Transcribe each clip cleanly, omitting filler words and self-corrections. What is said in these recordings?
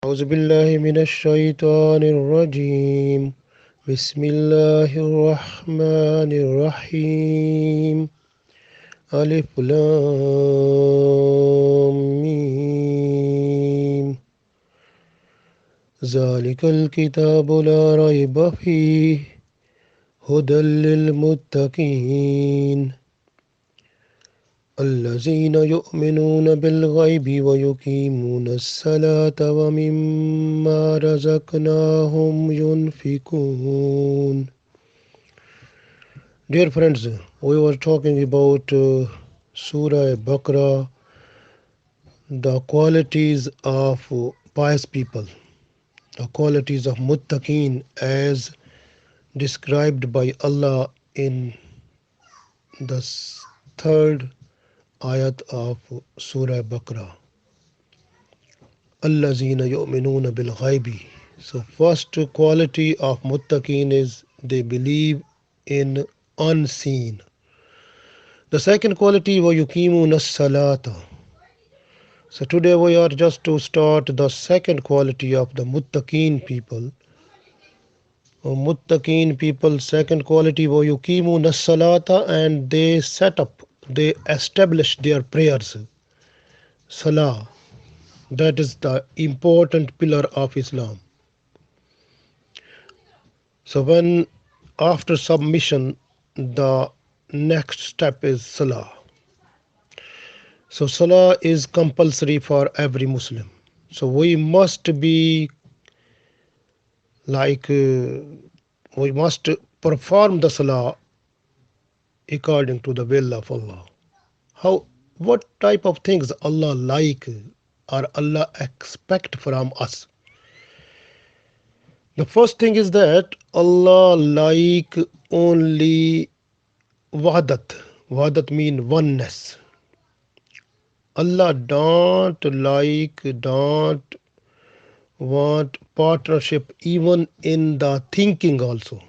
أعوذ بالله من الشيطان الرجيم. بسم الله الرحمن الرحيم. ألف لام ميم. ذلك الكتاب لا ريب فيه هدى للمتقين الذين يؤمنون بالغيب ويقيمون الصلاة ومما رزقناهم ينفقون. Dear friends, we were talking about Surah Baqarah, the qualities of pious people, the qualities of muttaqeen as described by Allah in the third ayat of Surah Baqarah. Allazina yu'minuna bil ghaibi. So first quality of muttaqin is they believe in unseen. The second quality wa yuqimuna salata. So today we are just to start the second quality of the muttaqin people. Muttaqin people second quality wa yuqimuna salata, and they set up, they establish their prayers. Salah, that is the important pillar of Islam. So when after submission, the next step is salah. So salah is compulsory for every Muslim. So we must be like we must perform the salah according to the will of Allah. How, what type of things Allah like or Allah expect from us? The first thing is that Allah like only wahdat. Wahdat mean oneness. Allah don't want partnership even in the thinking also.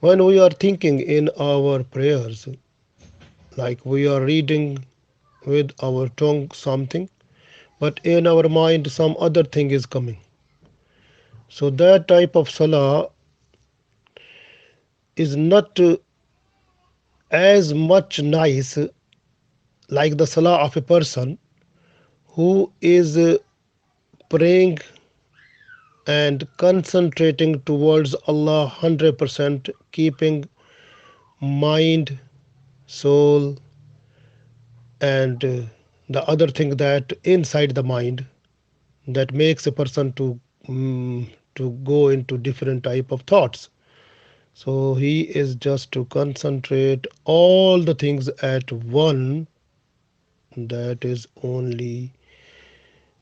When we are thinking in our prayers, like we are reading with our tongue something, but in our mind some other thing is coming. So that type of salah is not as much nice like the salah of a person who is praying and concentrating towards Allah 100%, keeping mind, soul, and the other thing that inside the mind that makes a person to go into different type of thoughts. So he is just to concentrate all the things at one, that is only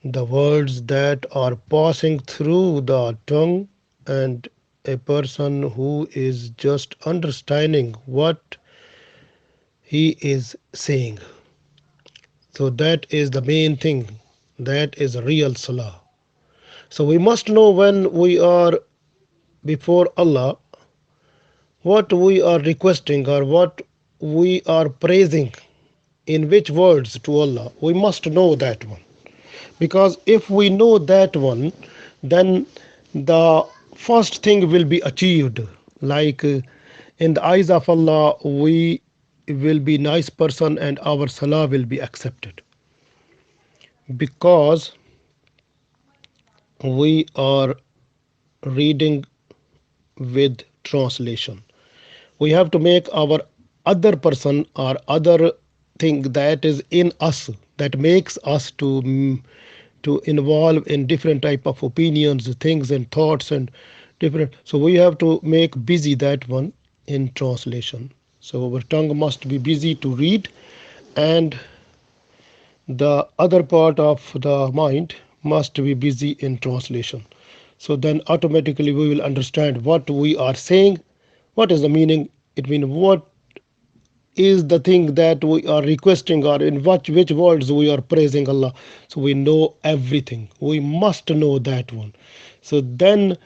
the words that are passing through the tongue, and a person who is just understanding what he is saying. So that is the main thing. That is real salah. So we must know when we are before Allah what we are requesting or what we are praising, in which words to Allah. We must know that one. Because if we know that one, then the first thing will be achieved. Like in the eyes of Allah, we will be nice person and our salah will be accepted. Because we are reading with translation. We have to make our other person or other thing that is in us, that makes us to involve in different type of opinions, things and thoughts and different. So we have to make busy that one in translation. So our tongue must be busy to read, and the other part of the mind must be busy in translation. So then automatically we will understand what we are saying, what is the meaning, it means what is the thing that we are requesting, or in which words we are praising Allah. So we know everything. We must know that one. So then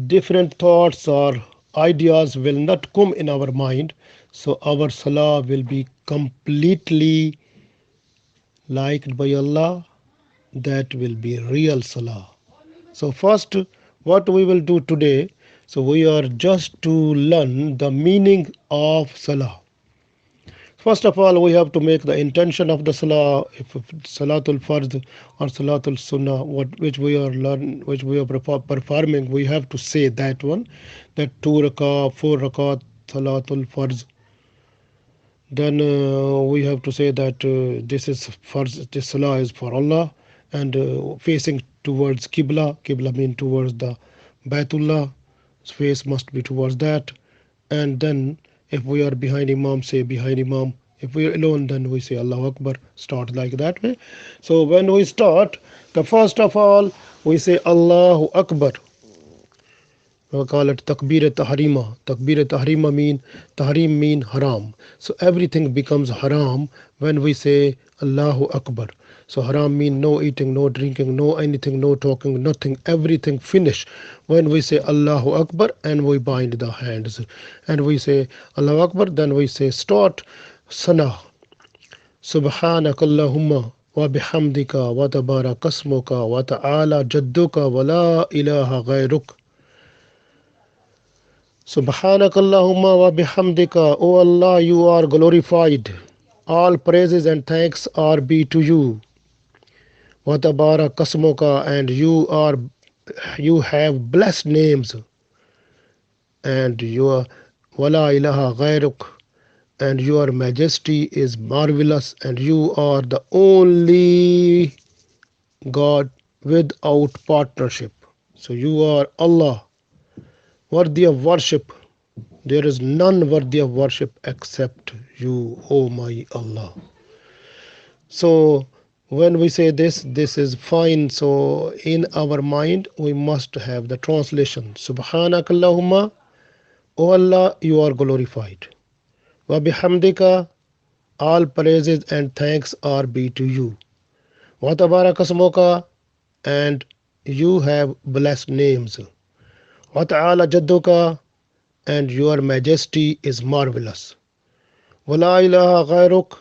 different thoughts or ideas will not come in our mind. So our salah will be completely liked by Allah. that will be real salah. So first, what we will do today, so we are just to learn the meaning of salah. First of all, we have to make the intention of the salah. If salatul fard or salatul sunnah, which we are which we are performing, we have to say that one, that 2 rakah, 4 rakat, salatul fard. Then we have to say that this is first, this salah is for Allah, and facing towards Qibla. Qibla means towards the Baitullah. Face must be towards that. And then if we are behind Imam, say behind Imam. If we are alone, then we say Allahu Akbar. Start like that way. So when we start, the first of all, we say Allahu Akbar. We call it takbir tahrima. Takbir tahrima mean tahrim mean haram. So everything becomes haram when we say Allahu Akbar. So haram mean no eating, no drinking, no anything, no talking, nothing. Everything finish when we say Allahu Akbar and we bind the hands and we say Allahu Akbar. Then we say start sana. Subhanakallahumma wa bihamdika wa tabarakasmuka wa ta'ala jadduka wa la ilaha ghayruk. Subhanakallahumma wa bihamdika. O Allah, you are glorified. All praises and thanks are be to you. Wa tabara kasmoka, and you have blessed names. And your wala ilaha ghairuk, and your majesty is marvelous, and you are the only God without partnership. So you are Allah, worthy of worship. There is none worthy of worship except you, O my Allah. So when we say this is fine. So in our mind, we must have the translation. Subhanakallahumma, O Allah, you are glorified. Wa bihamdika, all praises and thanks are be to you. Wa tabarakasmuka, and you have blessed names. Wa ta'ala jadduka, and your majesty is marvelous. Wala ilaha ghairuk,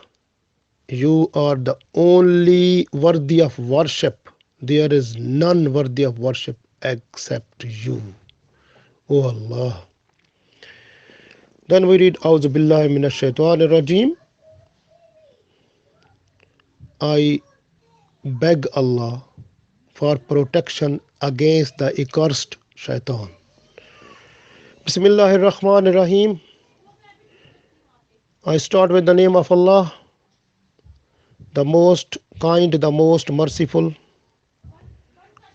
you are the only worthy of worship. There is none worthy of worship except you, O Allah. Then we read A'udhu Billahi Minash Shaitanir Rajim. I beg Allah for protection against the accursed shaitan. Bismillahir Rahmanir Rahim. I start with the name of Allah, the most kind, the most merciful.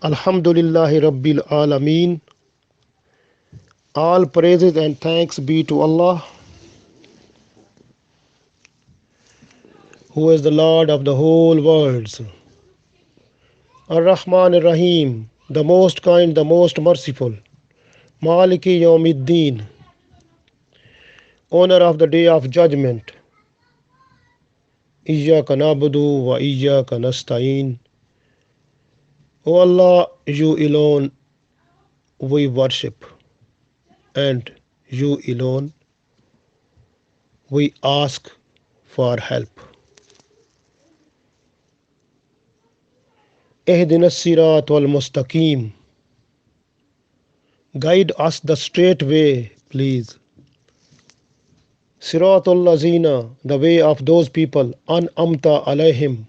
Alhamdulillahi Rabbil Alameen. All praises and thanks be to Allah, who is the Lord of the whole worlds. Ar-Rahman Ar-Rahim, the most kind, the most merciful. Maliki Yawmiddin, owner of the day of judgment. Iyyaka na'budu wa iyyaka nasta'in. O Allah, you alone we worship, and you alone we ask for help. Ihdina as-sirat wal mustaqim. Guide us the straight way, please. Siratul lazina, the way of those people, an'amta alayhim,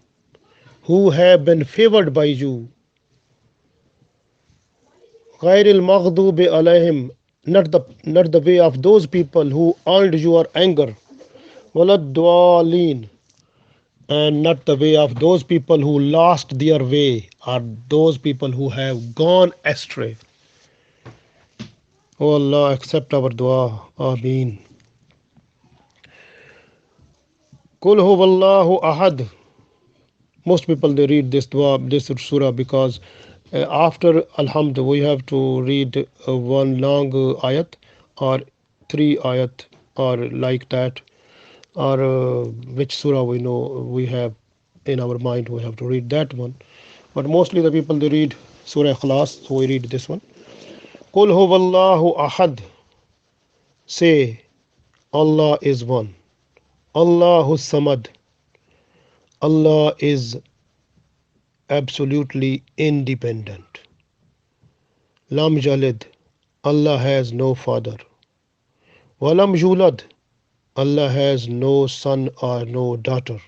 who have been favored by you. Ghairil maghdubi alayhim, not the way of those people who earned your anger. Walad dwalin, and not the way of those people who lost their way, or those people who have gone astray. O Allah, accept our dua. Ameen. Kul huwallahu ahad. Most people they read this dua, this surah, because after Alhamd we have to read one long ayat or 3 ayat or like that, or which surah we know we have in our mind, we have to read that one. But mostly the people they read Surah Ikhlas, so we read this one. Kul huwallahu ahad. Say, Allah is one. Allahu samad. Allah is absolutely independent. Lam Yalid, Allah has no father. Walam Yulad, Allah has no son or no daughter.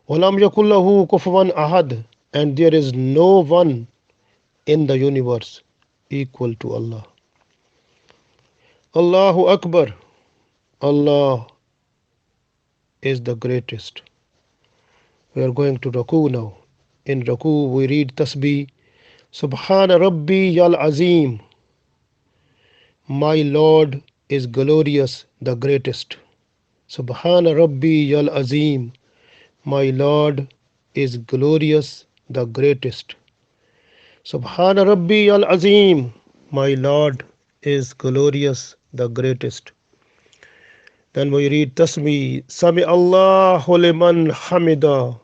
Walam Yakullahu Kufuwan Ahad, and there is no one in the universe equal to Allah. Allahu Akbar, Allah is the greatest. We are going to Raku now. In Raku we read Tasbih, Subhana Rabbi Yal Azim. My Lord is glorious, the greatest. Subhana Rabbi Yal Azim. My Lord is glorious, the greatest. Subhana Rabbi Al Azim. My Lord is glorious, the greatest. Then we read Tasmi, Sami Allahu liman hamida.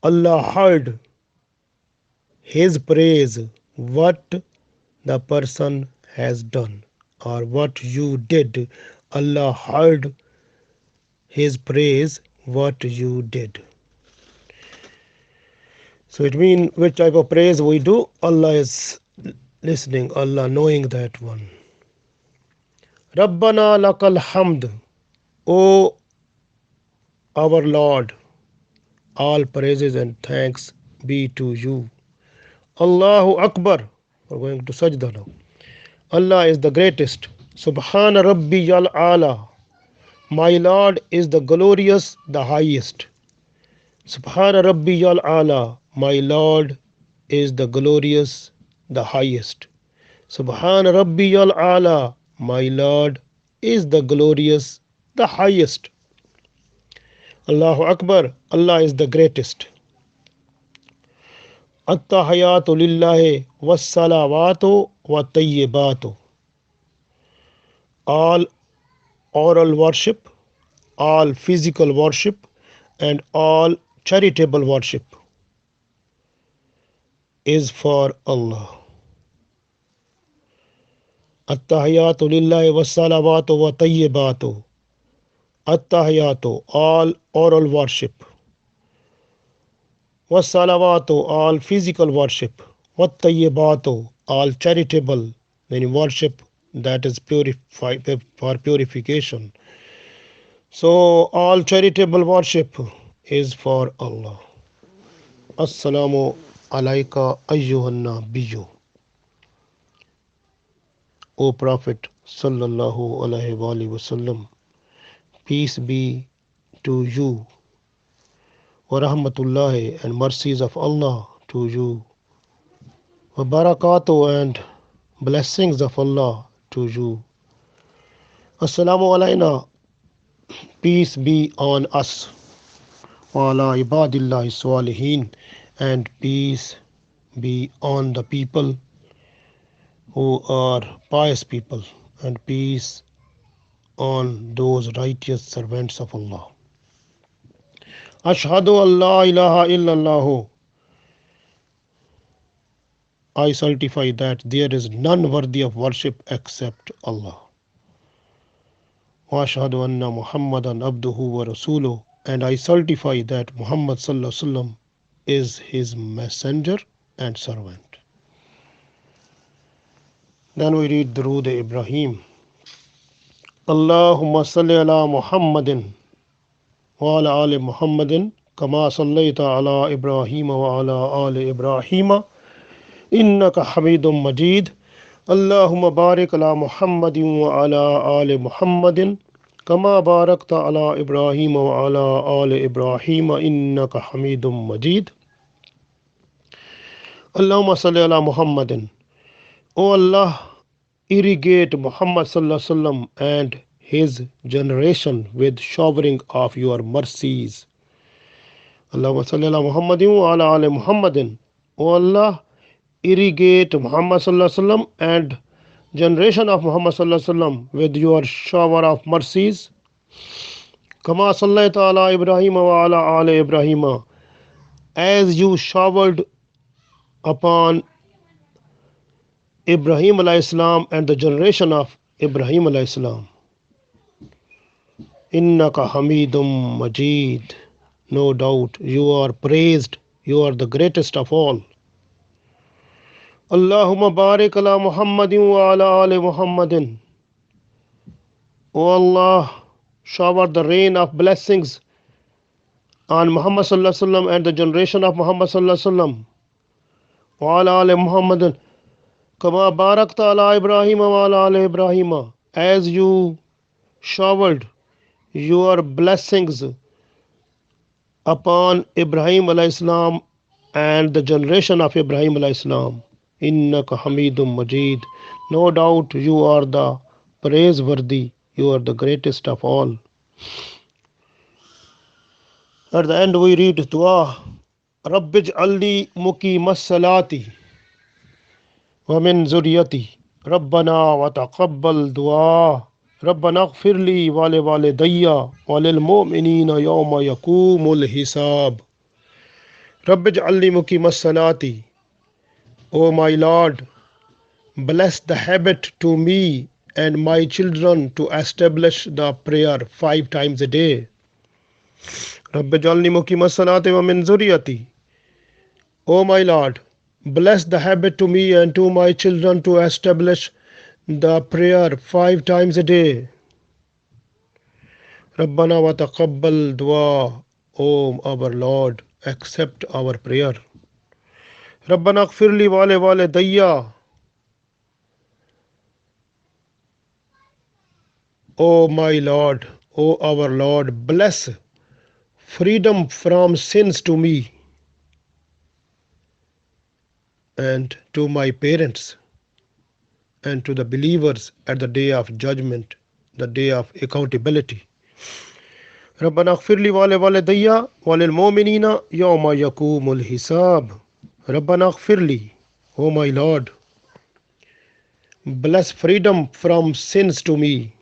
Allah heard his praise, what the person has done or what you did. Allah heard his praise, what you did. So it means which type of praise we do, Allah is listening, Allah knowing that one. Rabbana lakal hamd, O our Lord, all praises and thanks be to you. Allahu Akbar, we're going to sajda now. Allah is the greatest. Subhana Rabbi Yal Ala, my Lord is the glorious, the highest. Subhana Rabbi Yal Ala, my Lord is the glorious, the highest. Subhana Rabbi Yal Ala, my Lord is the glorious, the highest. Allahu Akbar, Allah is the greatest. At-tahiyatu lillahi was-salawatu wa-tayyibatu. All oral worship, all physical worship, and all charitable worship is for Allah. At-tahiyatu lillahi was-salawatu wa-tayyibatu. At-tahiyatu, all oral worship. Was-salawatu, all physical worship. Wat-tayyibatu, all charitable, meaning worship that is purified for purification. So all charitable worship is for Allah. Assalamu alayka ayyuhan nabiyyu. O Prophet sallallahu alaihi wasallam, peace be to you, wa rahmatullahi, and mercies of Allah to you, wa barakatuh, and blessings of Allah to you. Assalamu alayna, peace be on us, wa ala ibadillahi salihin, and peace be on the people who are pious people, and peace on those righteous servants of Allah. Ashhadu an la ilaha illallah. I certify that there is none worthy of worship except Allah. Wa ashhadu anna Muhammadan abduhu wa rasuluh. And I certify that Muhammad sallallahu alaihi wasallam is his messenger and servant. Then we read Durood Ibrahim. Allahumma salli ala Muhammadin wa ala ali Muhammadin kama sallaita ala Ibrahim wa ala ali Ibrahim innaka Hamidum Majid. Allahumma barik ala Muhammadin wa ala ali Muhammadin kama barakta ala Ibrahim wa ala ali Ibrahim innaka Hamidum Majid. Allahumma salli ala Muhammadin. O Allah, irrigate Muhammad sallallahu alaihi wasallam and his generation with showering of your mercies. Allahumma salli ala Muhammadin wa ala ali Muhammadin. O Allah, irrigate Muhammad sallallahu alaihi wasallam and generation of Muhammad sallallahu alaihi wasallam with your shower of mercies. Kama sallaita ala Ibrahim wa ala ali Ibrahim, as you showered upon Ibrahim alayhi salam and the generation of Ibrahim alayhi salam. Innaka Hamidum Majid. No doubt you are praised, You are the greatest of all. Allahumma barik ala Muhammadin wa ala ali Muhammadin. O Allah, shower the rain of blessings on Muhammad sallallahu alaihi wasallam and the generation of Muhammad sallallahu alaihi wasallam. Wa ala ali Muhammadin. Kama barakta ala Ibrahim wa ala ali Ibrahim. As you showered your blessings upon Ibrahim alayhi salam and the generation of Ibrahim alayhi salam. Innaka Hamidum Majid. No doubt you are the praiseworthy, you are the greatest of all. At the end we read dua. Rabbij alli muqimas salati wa min zuriyati. Rabbana wa taqabbal dua. ربنا اغفر لي ولوالدي وللمؤمنين يوم يقوم الحساب. رب اجعل لي مقيم الصلاة. O my Lord, bless the habit to me and my children to establish the prayer 5 times a day. رب اجعل لي مقيم الصلاة ومن ذريتي. O my Lord, bless the habit to me and to my children to establish the prayer 5 times a day. Rabbana wa taqabbal dua. O our Lord, accept our prayer. Rabbana ighfir li wa li walidayya. O my Lord, O our Lord, bless freedom from sins to me and to my parents and to the believers at the day of judgment, the day of accountability. ربنا اغفر لي ولوالدي وللمؤمنين يوم يقوم الحساب. ربنا اغفر لي. O my Lord, bless freedom from sins to me,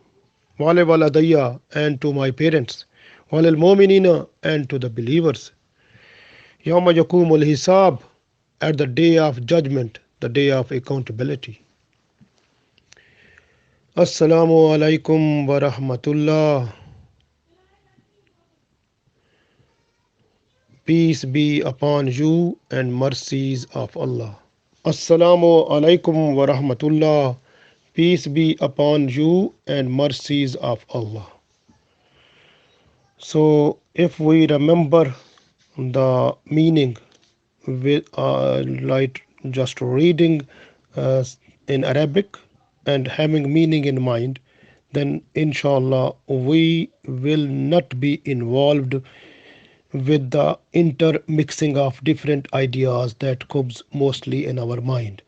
ولوالدي and to my parents, وللمؤمنين and to the believers. يوم يقوم الحساب, at the day of judgment, the day of accountability. Assalamu alaikum wa rahmatullah. Peace be upon you and mercies of Allah. Assalamu alaikum wa rahmatullah. Peace be upon you and mercies of Allah. So, if we remember the meaning with like just reading in Arabic and having meaning in mind, then inshallah we will not be involved with the intermixing of different ideas that comes mostly in our mind.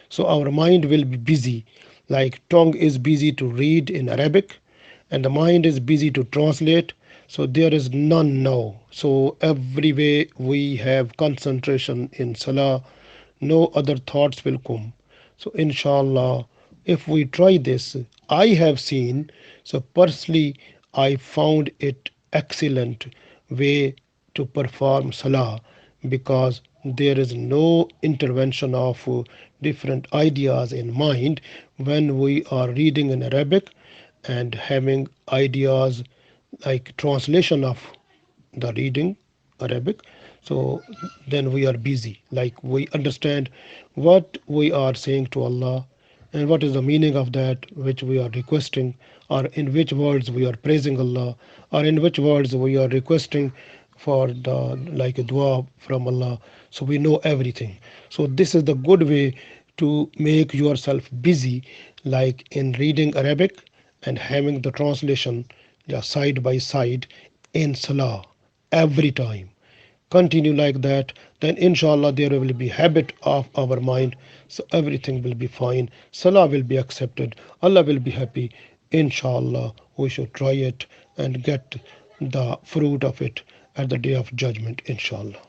So our mind will be busy, like tongue is busy to read in Arabic and the mind is busy to translate. So there is none now. So every way we have concentration in Salah, no other thoughts will come. So inshallah, if we try this, I have seen, so personally I found it excellent way to perform Salah, because there is no intervention of different ideas in mind when we are reading in Arabic and having ideas like translation of the reading Arabic. So then we are busy, like we understand what we are saying to Allah and what is the meaning of that which we are requesting, or in which words we are praising Allah, or in which words we are requesting for the like a dua from Allah. So we know everything. So this is the good way to make yourself busy, like in reading Arabic and having the translation side by side in Salah every time. Continue like that, then inshallah there will be habit of our mind, so everything will be fine, Salah will be accepted, Allah will be happy. Inshallah we should try it and get the fruit of it at the day of judgment, inshallah.